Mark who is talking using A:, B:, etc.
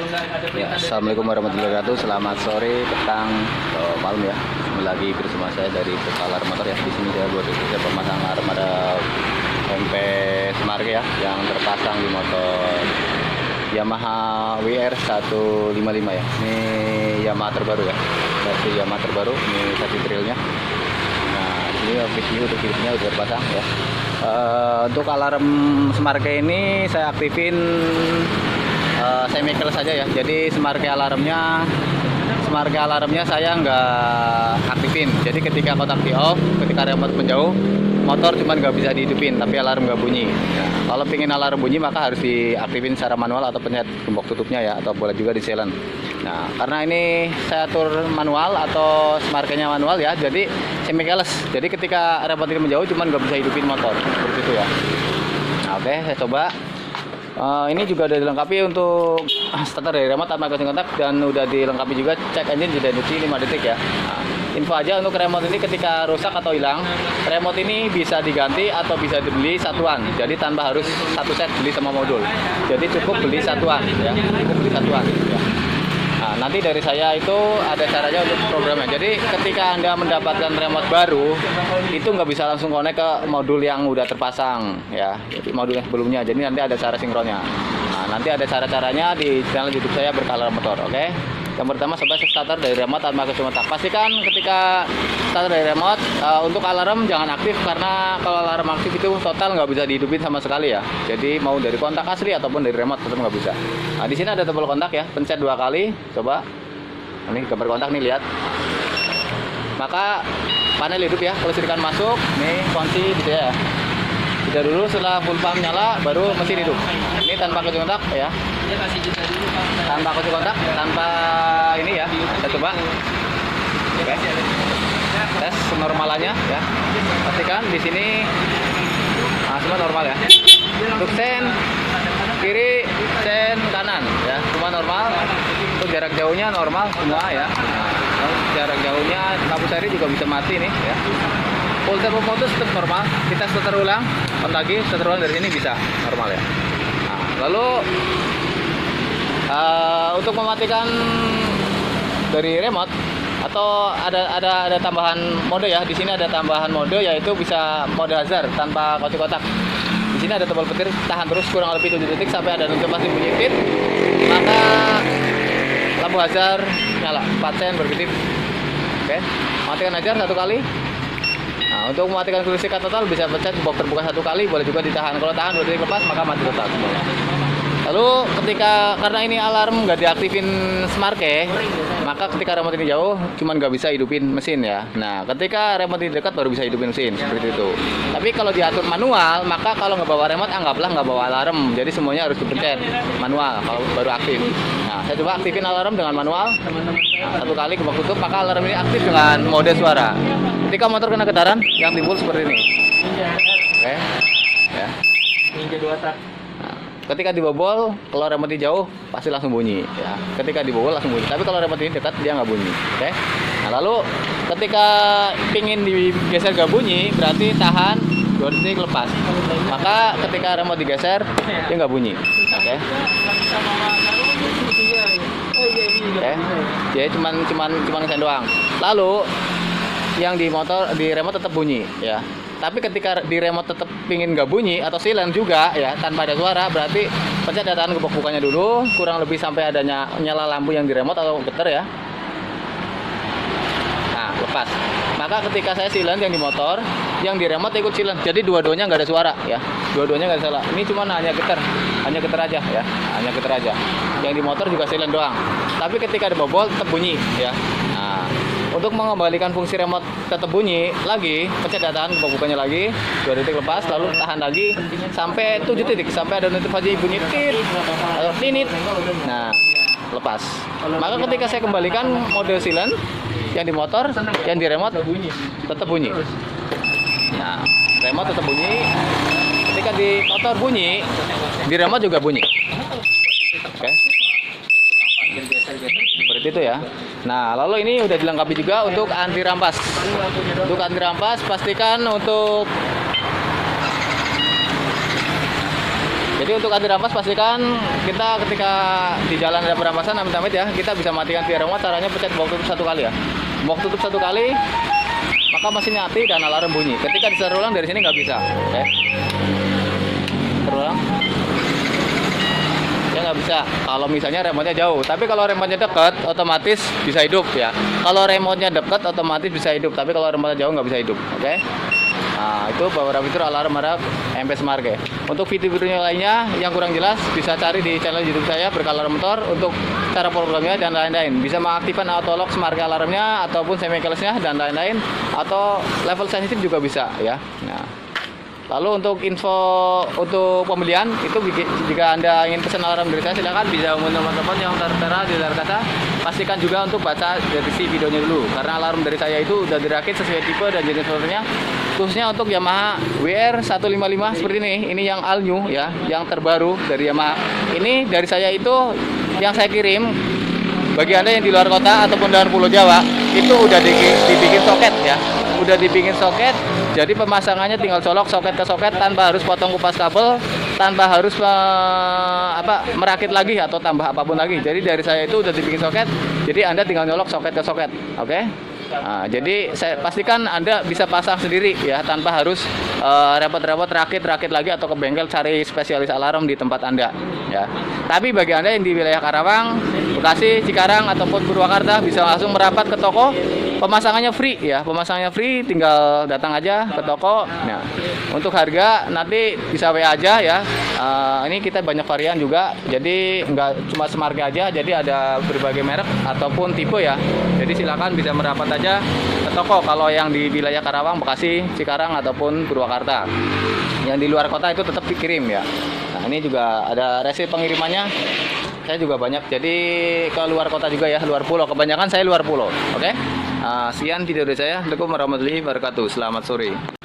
A: Ya, Assalamualaikum warahmatullahi wabarakatuh. Selamat sore, petang, atau malam ya. Kembali lagi bersama saya dari Alarm Motor ya. Di sini saya pemasang alarm ada MP Semarke ya, yang terpasang di motor Yamaha WR 155 ya. Ini Yamaha terbaru ya, versi Yamaha terbaru. Ini satu trailnya. Nah, ini official untuk filmnya udah terpasang ya. Untuk alarm Semarke ini saya aktifin semi-keles saja ya. Jadi Semarke alarmnya saya nggak aktifin. Jadi ketika kotak di off, ketika remote menjauh, motor cuman nggak bisa dihidupin, tapi alarm nggak bunyi. Nah, kalau pengen alarm bunyi maka harus diaktifin secara manual atau pencet gembok tutupnya ya, atau boleh juga di silent. Nah, karena ini saya atur manual atau Semarkenya manual ya, jadi semi-keles. Jadi ketika remote ini menjauh cuman nggak bisa hidupin motor, seperti itu ya. Nah, oke, saya coba. Ini juga udah dilengkapi untuk starter dari remote tanpa casing kontak, dan udah dilengkapi juga cek engine sudah induksi 5 detik ya. Nah, info aja untuk remote ini ketika rusak atau hilang, remote ini bisa diganti atau bisa dibeli satuan. Jadi tanpa harus satu set beli sama modul. Jadi cukup beli satuan ya. Nah, nanti dari saya itu ada caranya untuk programnya. Jadi ketika Anda mendapatkan remote baru, itu nggak bisa langsung connect ke modul yang udah terpasang ya. Jadi modul yang sebelumnya. Jadi nanti ada cara sinkronnya. Nah, nanti ada cara-caranya di channel YouTube saya Berkalar Motor, oke? Yang pertama, coba starter dari remote tanpa casing kontak. Pastikan ketika starter dari remote, untuk alarm jangan aktif, karena kalau alarm aktif itu total nggak bisa dihidupin sama sekali ya. Jadi mau dari kontak asli ataupun dari remote tetap nggak bisa. Nah, di sini ada tombol kontak ya, pencet 2 kali. Coba, ini gambar kontak nih, lihat. Maka panel hidup ya, kelistrikan masuk. Nih kunci gitu ya. Sudah dulu, setelah full pump nyala baru mesin hidup. Ini tanpa kunci kontak ya. Tanpa kunci kontak, tanpa ini ya. Kita coba. Oke. Tes normalnya ya. Pastikan di sini semua normal ya. Untuk sen kiri, sen kanan ya, semua normal. Untuk jarak jauhnya normal semua ya. Nah, jarak jauhnya lampu seri juga bisa mati nih ya. Full turbo modus tetap normal. Kita starter ulang, on lagi, starter ulang dari sini bisa normal ya. Nah, lalu untuk mematikan dari remote atau ada tambahan mode ya. Di sini ada tambahan mode, yaitu bisa mode hazard tanpa kunci kotak. Di sini ada tombol petir, tahan terus kurang lebih 7 detik sampai ada notifikasi bunyi tip. Maka lampu hazard nyala 4 sen berkedip. Oke, matikan hazard 1 kali. Nah, untuk mematikan kelistrikan total bisa pencet gembok terbuka 1 kali, boleh juga ditahan. Kalau tahan 2 detik lepas maka mati total semuanya. Lalu karena ini alarm nggak diaktifin Semarke, maka ketika remote ini jauh cuman nggak bisa hidupin mesin ya. Nah, ketika remote ini dekat baru bisa hidupin mesin, seperti itu. Tapi kalau diatur manual, maka kalau nggak bawa remote anggaplah nggak bawa alarm. Jadi semuanya harus dipencet manual kalau baru aktif. Nah, saya coba aktifin alarm dengan manual. Nah, 1 kali gembok tutup, maka alarm ini aktif dengan mode suara. Ketika motor kena getaran yang timbul seperti ini. Oke. Ya. Ketika dibobol, kalau remote jauh pasti langsung bunyi ya. Ketika dibobol langsung bunyi. Tapi kalau remote ini dekat dia nggak bunyi. Oke. Nah, lalu ketika pingin digeser nggak bunyi, berarti tahan 2 detik lepas. Maka ketika remote digeser dia nggak bunyi. Oke. Oke. Jadi cuman ngesen doang. Lalu yang di remote tetap bunyi ya. Tapi ketika di remote tetap pingin nggak bunyi atau silent juga ya, tanpa ada suara, berarti pencet dataran gembok bukanya dulu, kurang lebih sampai adanya nyala lampu yang di remote atau getar ya. Nah, lepas. Maka ketika saya silent yang di motor, yang di remote ikut silent. Jadi dua-duanya nggak ada suara ya. Dua-duanya nggak ada suara. Ini cuma hanya getar aja ya. Hanya getar aja. Yang di motor juga silent doang. Tapi ketika dibobol tetap bunyi ya. Nah, untuk mengembalikan fungsi remote tetap bunyi lagi, pencet dataran gembok bukanya lagi, 2 detik lepas, lalu tahan lagi sampai 7 detik, sampai ada notifikasi bunyi tit atau tinit. Nah, lepas. Maka ketika saya kembalikan mode silent yang di motor, yang di remote tetap bunyi. Nah, remote tetap bunyi. Ketika di motor bunyi, di remote juga bunyi. Oke. Seperti itu ya. Nah, lalu ini udah dilengkapi juga untuk anti rampas. Untuk anti rampas, pastikan untuk Jadi untuk anti rampas pastikan kita ketika di jalan ada perampasan amit-amit ya, kita bisa matikan via remote. Caranya pencet box tutup 1 kali ya. Box tutup 1 kali, maka mesin mati dan alarm bunyi. Ketika diseru ulang dari sini nggak bisa. Oke. Terulang. Ya nggak bisa. Kalau misalnya remote-nya jauh. Tapi kalau remote-nya dekat, otomatis bisa hidup ya. Kalau remote-nya dekat, otomatis bisa hidup. Tapi kalau remote-nya jauh nggak bisa hidup. Oke. Nah, itu beberapa fitur alarm harap MP Smart ya. Untuk fitur-fiturnya lainnya yang kurang jelas bisa cari di channel YouTube saya Berkah Motor untuk cara programnya dan lain-lain. Bisa mengaktifkan auto lock smart alarmnya ataupun semi keyless-nya dan lain-lain, atau level sensitif juga bisa ya. Nah, lalu untuk info untuk pembelian itu jika Anda ingin pesan alarm dari saya, silakan bisa hubungi nomor telepon yang tertera di layar kaca. Pastikan juga untuk baca deskripsi videonya dulu, karena alarm dari saya itu udah dirakit sesuai tipe dan jenis motornya. Khususnya untuk Yamaha WR 155 seperti ini yang all new ya, yang terbaru dari Yamaha. Ini dari saya itu yang saya kirim. Bagi Anda yang di luar kota ataupun dari Pulau Jawa, itu udah dibikin soket ya. Udah dibikin soket, jadi pemasangannya tinggal colok soket ke soket tanpa harus potong kupas kabel, tanpa harus merakit lagi atau tambah apapun lagi. Jadi dari saya itu udah dibikin soket, jadi Anda tinggal nyolok soket ke soket. Oke? Nah, jadi saya pastikan Anda bisa pasang sendiri ya, tanpa harus repot-repot rakit lagi atau ke bengkel cari spesialis alarm di tempat Anda ya. Tapi bagi Anda yang di wilayah Karawang, Bekasi, Cikarang ataupun Purwakarta, bisa langsung merapat ke toko. Pemasangannya free ya, pemasangannya free, tinggal datang aja ke toko. Nah, untuk harga nanti bisa WA aja ya. Ini kita banyak varian juga, jadi nggak cuma Semarga aja, jadi ada berbagai merek ataupun tipe ya. Jadi silakan bisa merapat aja ke toko kalau yang di wilayah Karawang, Bekasi, Cikarang ataupun Purwakarta. Yang di luar kota itu tetap dikirim ya. Nah, ini juga ada resip pengirimannya. Saya juga banyak, jadi ke luar kota juga ya, luar pulau. Kebanyakan saya luar pulau. Oke? Sekian video dari saya. Assalamualaikum warahmatullahi wabarakatuh. Selamat sore.